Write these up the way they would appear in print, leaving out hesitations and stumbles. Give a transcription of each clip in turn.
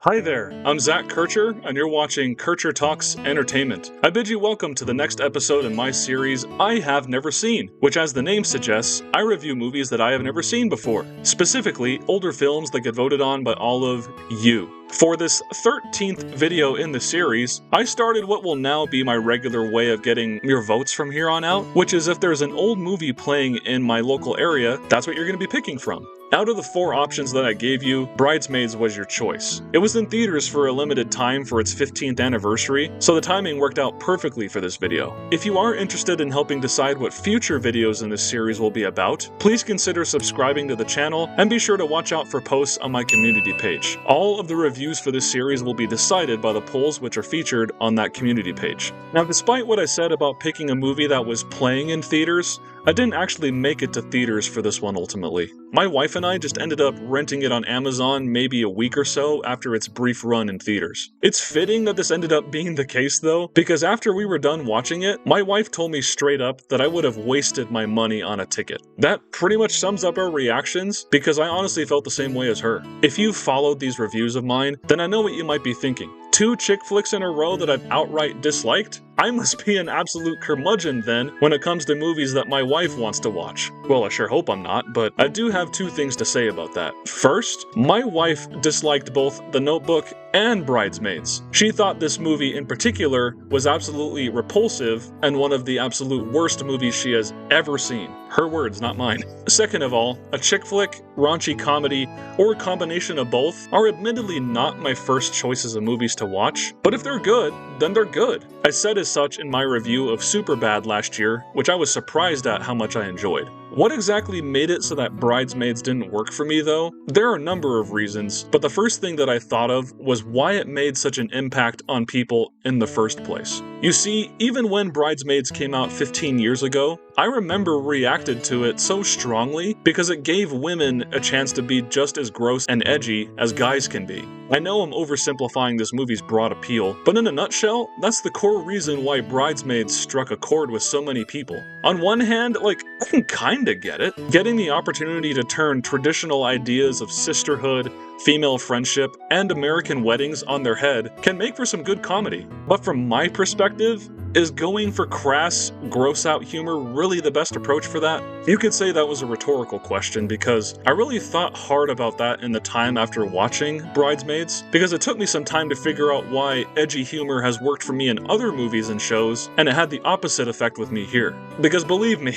Hi there, I'm Zach Kircher, and you're watching Kircher Talks Entertainment. I bid you welcome to the next episode in my series, I Have Never Seen, which as the name suggests, I review movies that I have never seen before. Specifically, older films that get voted on by all of you. For this 13th video in the series, I started what will now be my regular way of getting your votes from here on out, which is if there's an old movie playing in my local area, that's what you're going to be picking from. Out of the 4 options that I gave you, Bridesmaids was your choice. It was in theaters for a limited time for its 15th anniversary, so the timing worked out perfectly for this video. If you are interested in helping decide what future videos in this series will be about, please consider subscribing to the channel and be sure to watch out for posts on my community page. All of the reviews for this series will be decided by the polls which are featured on that community page. Now, despite what I said about picking a movie that was playing in theaters, I didn't actually make it to theaters for this one ultimately. My wife and I just ended up renting it on Amazon maybe a week or so after its brief run in theaters. It's fitting that this ended up being the case though, because after we were done watching it, my wife told me straight up that I would have wasted my money on a ticket. That pretty much sums up our reactions, because I honestly felt the same way as her. If you've followed these reviews of mine, then I know what you might be thinking. 2 chick flicks in a row that I've outright disliked? I must be an absolute curmudgeon then when it comes to movies that my wife wants to watch. Well, I sure hope I'm not, but I do have 2 things to say about that. First, my wife disliked both The Notebook and Bridesmaids. She thought this movie in particular was absolutely repulsive and one of the absolute worst movies she has ever seen. Her words, not mine. Second of all, a chick flick, raunchy comedy, or a combination of both are admittedly not my first choices of movies to watch, but if they're good, then they're good. I said as such in my review of Superbad last year, which I was surprised at how much I enjoyed. What exactly made it so that Bridesmaids didn't work for me though? There are a number of reasons, but the first thing that I thought of was why it made such an impact on people in the first place. You see, even when Bridesmaids came out 15 years ago, I remember reacted to it so strongly because it gave women a chance to be just as gross and edgy as guys can be. I know I'm oversimplifying this movie's broad appeal, but in a nutshell, that's the core reason why Bridesmaids struck a chord with so many people. On one hand, I can kinda get it. Getting the opportunity to turn traditional ideas of sisterhood, female friendship, and American weddings on their head can make for some good comedy. But from my perspective, is going for crass, gross-out humor really the best approach for that? You could say that was a rhetorical question because I really thought hard about that in the time after watching Bridesmaids, because it took me some time to figure out why edgy humor has worked for me in other movies and shows, and it had the opposite effect with me here. Because believe me,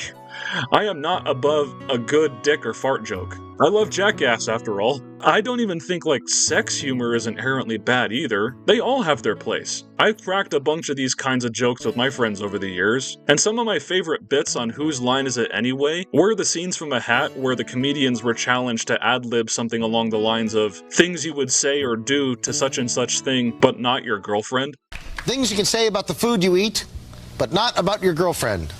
I am not above a good dick or fart joke. I love Jackass after all. I don't even think sex humor is inherently bad either. They all have their place. I've cracked a bunch of these kinds of jokes with my friends over the years, and some of my favorite bits on Whose Line Is It Anyway were the scenes from A Hat where the comedians were challenged to ad-lib something along the lines of things you would say or do to such and such thing, but not your girlfriend. Things you can say about the food you eat, but not about your girlfriend.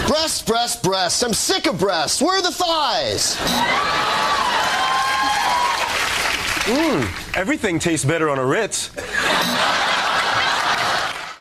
Breasts, breasts, breasts. I'm sick of breasts. Where are the thighs? Everything tastes better on a Ritz.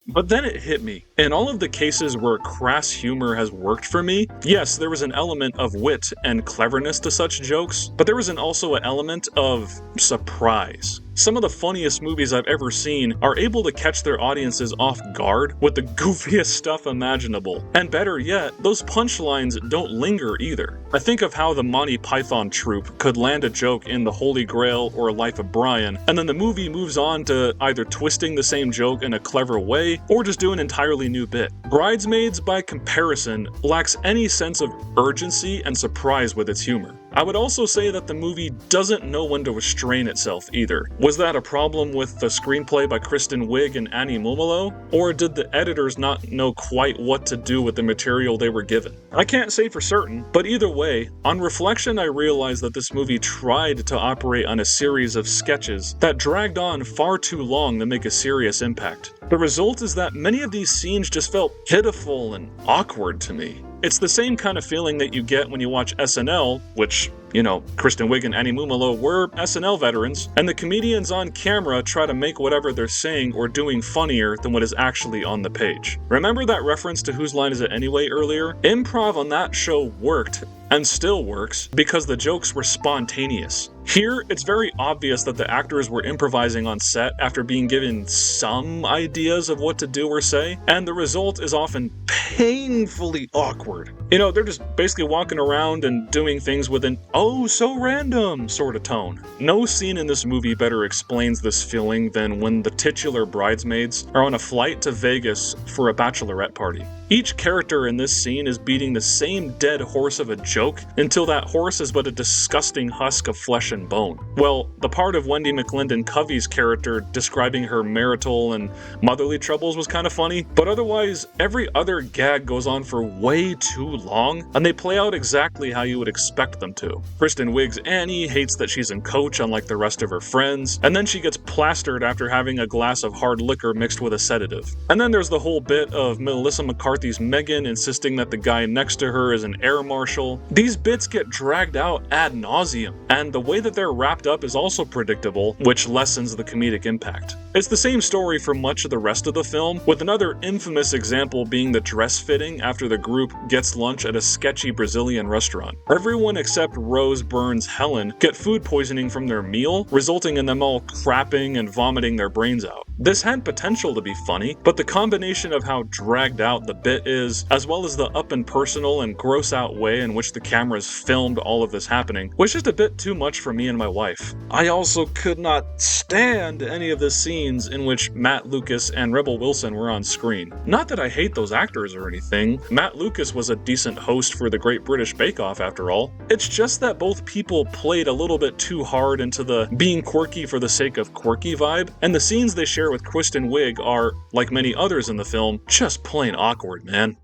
But then it hit me. In all of the cases where crass humor has worked for me, yes, there was an element of wit and cleverness to such jokes, but there was also an element of surprise. Some of the funniest movies I've ever seen are able to catch their audiences off guard with the goofiest stuff imaginable. And better yet, those punchlines don't linger either. I think of how the Monty Python troupe could land a joke in The Holy Grail or Life of Brian, and then the movie moves on to either twisting the same joke in a clever way, or just do an entirely new bit. Bridesmaids, by comparison, lacks any sense of urgency and surprise with its humor. I would also say that the movie doesn't know when to restrain itself either. Was that a problem with the screenplay by Kristen Wiig and Annie Mumolo? Or did the editors not know quite what to do with the material they were given? I can't say for certain, but either way, on reflection I realized that this movie tried to operate on a series of sketches that dragged on far too long to make a serious impact. The result is that many of these scenes just felt pitiful and awkward to me. It's the same kind of feeling that you get when you watch SNL, which You know, Kristen Wiig and Annie Mumolo were SNL veterans, and the comedians on camera try to make whatever they're saying or doing funnier than what is actually on the page. Remember that reference to Whose Line Is It Anyway earlier? Improv on that show worked, and still works, because the jokes were spontaneous. Here, it's very obvious that the actors were improvising on set after being given some ideas of what to do or say, and the result is often painfully awkward. You know, they're just basically walking around and doing things with an "oh, so random" sort of tone. No scene in this movie better explains this feeling than when the titular bridesmaids are on a flight to Vegas for a bachelorette party. Each character in this scene is beating the same dead horse of a joke until that horse is but a disgusting husk of flesh and bone. Well, the part of Wendy McLendon Covey's character describing her marital and motherly troubles was kind of funny, but otherwise, every other gag goes on for way too long, and they play out exactly how you would expect them to. Kristen Wiig's Annie hates that she's in coach unlike the rest of her friends, and then she gets plastered after having a glass of hard liquor mixed with a sedative. And then there's the whole bit of Melissa McCarthy's Megan insisting that the guy next to her is an air marshal. These bits get dragged out ad nauseum, and the way that they're wrapped up is also predictable, which lessens the comedic impact. It's the same story for much of the rest of the film, with another infamous example being the dress fitting after the group gets lunch at a sketchy Brazilian restaurant. Everyone except Rose Byrne's Helen get food poisoning from their meal, resulting in them all crapping and vomiting their brains out. This had potential to be funny, but the combination of how dragged out the bit is, as well as the up and personal and gross out way in which the cameras filmed all of this happening, was just a bit too much for me and my wife. I also could not stand any of the scenes in which Matt Lucas and Rebel Wilson were on screen. Not that I hate those actors or anything. Matt Lucas was a decent host for the Great British Bake Off after all. It's just that both people played a little bit too hard into the being quirky for the sake of quirky vibe, and the scenes they share with Kristen Wiig are, like many others in the film, just plain awkward, man.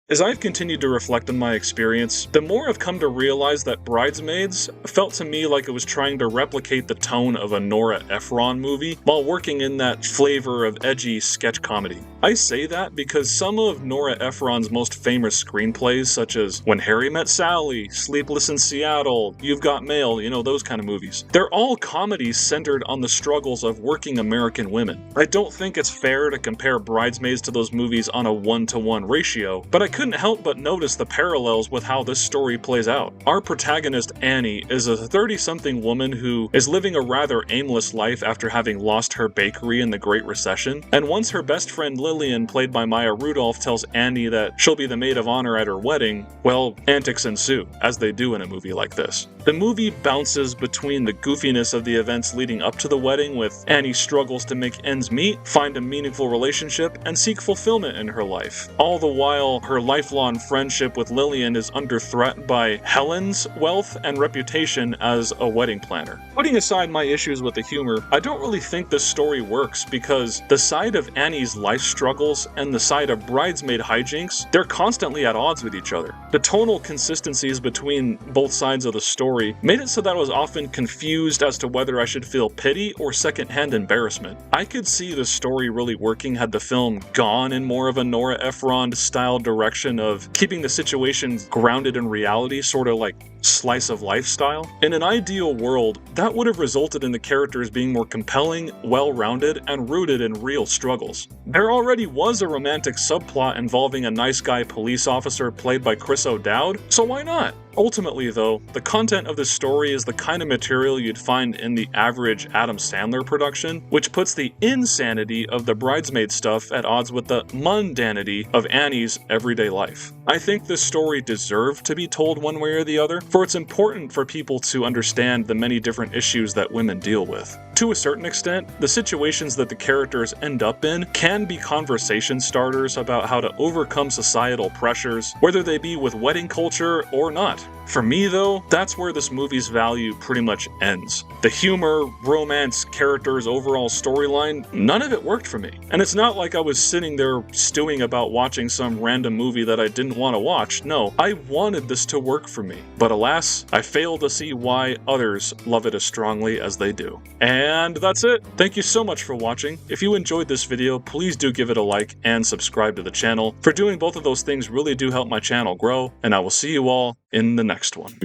As I've continued to reflect on my experience, the more I've come to realize that Bridesmaids felt to me like it was trying to replicate the tone of a Nora Ephron movie while working in that flavor of edgy sketch comedy. I say that because some of Nora Ephron's most famous screenplays, such as When Harry Met Sally, Sleepless in Seattle, You've Got Mail, you know, those kind of movies, they're all comedies centered on the struggles of working American women. I don't think it's fair to compare Bridesmaids to those movies on a 1-to-1 ratio, but I couldn't help but notice the parallels with how this story plays out. Our protagonist, Annie, is a 30-something woman who is living a rather aimless life after having lost her bakery in the Great Recession, and once her best friend Lillian, played by Maya Rudolph, tells Annie that she'll be the maid of honor at her wedding, well, antics ensue, as they do in a movie like this. The movie bounces between the goofiness of the events leading up to the wedding, with Annie struggles to make ends meet, find a meaningful relationship, and seek fulfillment in her life. All the while, her lifelong friendship with Lillian is under threat by Helen's wealth and reputation as a wedding planner. Putting aside my issues with the humor, I don't really think this story works because the side of Annie's life struggles and the side of bridesmaid hijinks, they're constantly at odds with each other. The tonal consistencies between both sides of the story made it so that I was often confused as to whether I should feel pity or secondhand embarrassment. I could see the story really working had the film gone in more of a Nora Ephron style direction of keeping the situations grounded in reality, sort of like slice of life style. In an ideal world, that would have resulted in the characters being more compelling, well-rounded, and rooted in real struggles. There already was a romantic subplot involving a nice guy police officer played by Chris O'Dowd, so why not? Ultimately, though, the content of this story is the kind of material you'd find in the average Adam Sandler production, which puts the insanity of the bridesmaid stuff at odds with the mundanity of Annie's everyday life. I think this story deserved to be told one way or the other, for it's important for people to understand the many different issues that women deal with. To a certain extent, the situations that the characters end up in can be conversation starters about how to overcome societal pressures, whether they be with wedding culture or not. For me though, that's where this movie's value pretty much ends. The humor, romance, characters, overall storyline, none of it worked for me. And it's not like I was sitting there stewing about watching some random movie that I didn't want to watch. No, I wanted this to work for me. But alas, I failed to see why others love it as strongly as they do. And that's it. Thank you so much for watching. If you enjoyed this video, please do give it a like and subscribe to the channel. For doing both of those things really do help my channel grow, and I will see you all in the next one.